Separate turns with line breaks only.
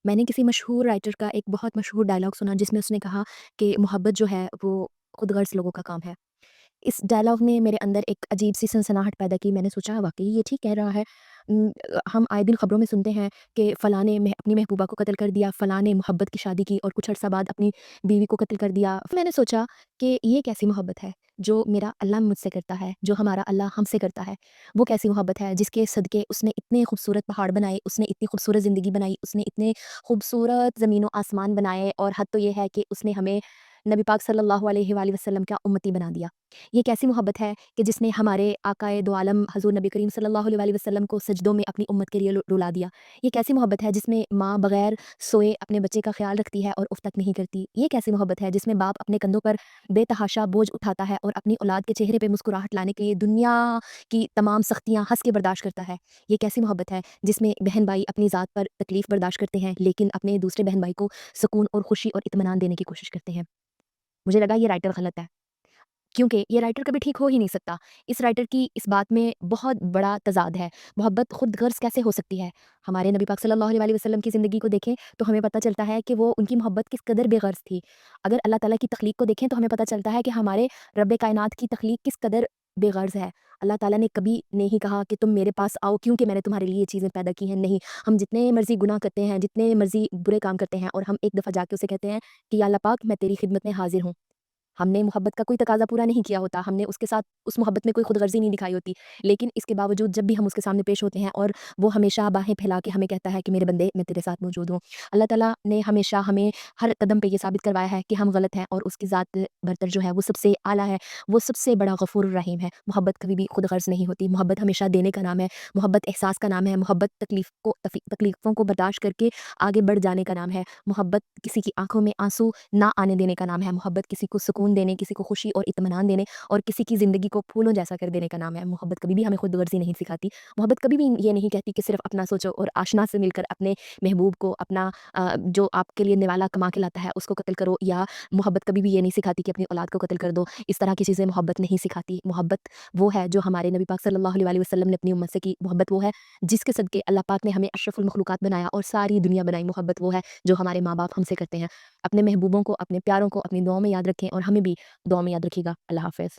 میں نے کسی مشہور رائٹر کا ایک بہت مشہور ڈائلاگ سنا جس میں اس نے کہا کہ محبت جو ہے وہ خود غرض لوگوں کا کام ہے۔ اس ڈائلاگ نے میرے اندر ایک عجیب سی سنسناہٹ پیدا کی۔ میں نے سوچا واقعی یہ ٹھیک کہہ رہا ہے۔ ہم آئے دن خبروں میں سنتے ہیں کہ فلاں نے اپنی محبوبہ کو قتل کر دیا، فلاں نے محبت کی شادی کی اور کچھ عرصہ بعد اپنی بیوی کو قتل کر دیا۔ میں نے سوچا کہ یہ کیسی محبت ہے جو میرا اللہ مجھ سے کرتا ہے، جو ہمارا اللہ ہم سے کرتا ہے؟ وہ کیسی محبت ہے جس کے صدقے اس نے اتنے خوبصورت پہاڑ بنائے، اس نے اتنی خوبصورت زندگی بنائی، اس نے اتنے خوبصورت زمین و آسمان بنائے، اور حد تو یہ ہے کہ اس نے ہمیں نبی پاک صلی اللہ علیہ وآلہ وسلم کا امتی بنا دیا۔ یہ کیسی محبت ہے کہ جس نے ہمارے آقائے دو عالم حضور نبی کریم صلی اللہ علیہ وآلہ وسلم کو سجدوں میں اپنی امت کے لیے رلا دیا۔ یہ کیسی محبت ہے جس میں ماں بغیر سوئے اپنے بچے کا خیال رکھتی ہے اور اف تک نہیں کرتی؟ یہ کیسی محبت ہے جس میں باپ اپنے کندھوں پر بے تحاشا بوجھ اٹھاتا ہے اور اپنی اولاد کے چہرے پہ مسکراہٹ لانے کے لیے دنیا کی تمام سختیاں ہنس کے برداشت کرتا ہے؟ یہ کیسی محبت ہے جس میں بہن بھائی اپنی ذات پر تکلیف برداشت کرتے ہیں لیکن اپنے دوسرے بہن بھائی کو سکون اور خوشی اور اطمینان دینے کی کوشش کرتے ہیں؟ مجھے لگا یہ رائٹر غلط ہے، کیونکہ یہ رائٹر کبھی ٹھیک ہو ہی نہیں سکتا۔ اس رائٹر کی اس بات میں بہت بڑا تضاد ہے۔ محبت خود غرض کیسے ہو سکتی ہے؟ ہمارے نبی پاک صلی اللہ علیہ وآلہ وسلم کی زندگی کو دیکھیں تو ہمیں پتہ چلتا ہے کہ وہ ان کی محبت کس قدر بے غرض تھی۔ اگر اللہ تعالیٰ کی تخلیق کو دیکھیں تو ہمیں پتہ چلتا ہے کہ ہمارے رب کائنات کی تخلیق کس قدر بے غرض ہے۔ اللہ تعالیٰ نے کبھی نہیں کہا کہ تم میرے پاس آؤ کیونکہ میں نے تمہارے لیے یہ چیزیں پیدا کی ہیں، نہیں۔ ہم جتنے مرضی گناہ کرتے ہیں، جتنے مرضی برے کام کرتے ہیں، اور ہم ایک دفعہ جا کے اسے کہتے ہیں کہ یا اللہ پاک میں تیری خدمت میں حاضر ہوں۔ ہم نے محبت کا کوئی تقاضا پورا نہیں کیا ہوتا، ہم نے اس کے ساتھ اس محبت میں کوئی خود غرضی نہیں دکھائی ہوتی، لیکن اس کے باوجود جب بھی ہم اس کے سامنے پیش ہوتے ہیں اور وہ ہمیشہ باہیں پھیلا کے ہمیں کہتا ہے کہ میرے بندے میں تیرے ساتھ موجود ہوں۔ اللہ تعالیٰ نے ہمیشہ ہمیں ہر قدم پہ یہ ثابت کروایا ہے کہ ہم غلط ہیں، اور اس کی ذات برتر جو ہے وہ سب سے اعلیٰ ہے، وہ سب سے بڑا غفور الرحیم ہے۔ محبت کبھی بھی خود غرض نہیں ہوتی، محبت ہمیشہ دینے کا نام ہے، محبت احساس کا نام ہے، محبت تکلیفوں کو برداشت کر کے آگے بڑھ جانے کا نام ہے، محبت کسی کی آنکھوں میں آنسو نہ آنے دینے کا نام ہے، محبت کسی کو سکون دینے، کسی کو خوشی اور اطمینان دینے اور کسی کی زندگی کو پھولوں جیسا کر دینے کا نام ہے۔ محبت کبھی بھی ہمیں خود غرضی نہیں سکھاتی۔ محبت کبھی بھی یہ نہیں کہتی کہ صرف اپنا سوچو اور آشنا سے مل کر اپنے محبوب کو، اپنا جو آپ کے لیے نوالا کما کے لاتا ہے اس کو قتل کرو، یا محبت کبھی بھی یہ نہیں سکھاتی کہ اپنی اولاد کو قتل کر دو۔ اس طرح کی چیزیں محبت نہیں سکھاتی۔ محبت وہ ہے جو ہمارے نبی پاک صلی اللہ علیہ وآلہ وسلم نے اپنی امت سے کی۔ محبت وہ ہے جس کے صدقے اللہ پاک نے ہمیں اشرف المخلوقات بنایا اور ساری دنیا بنائی۔ محبت وہ ہے جو ہمارے ماں باپ ہم سے کرتے ہیں۔ اپنے محبوبوں کو، اپنے پیاروں کو اپنی دعاؤں میں یاد رکھیں، اور ہمیں بھی دعاؤں میں یاد رکھیے گا۔ اللہ حافظ۔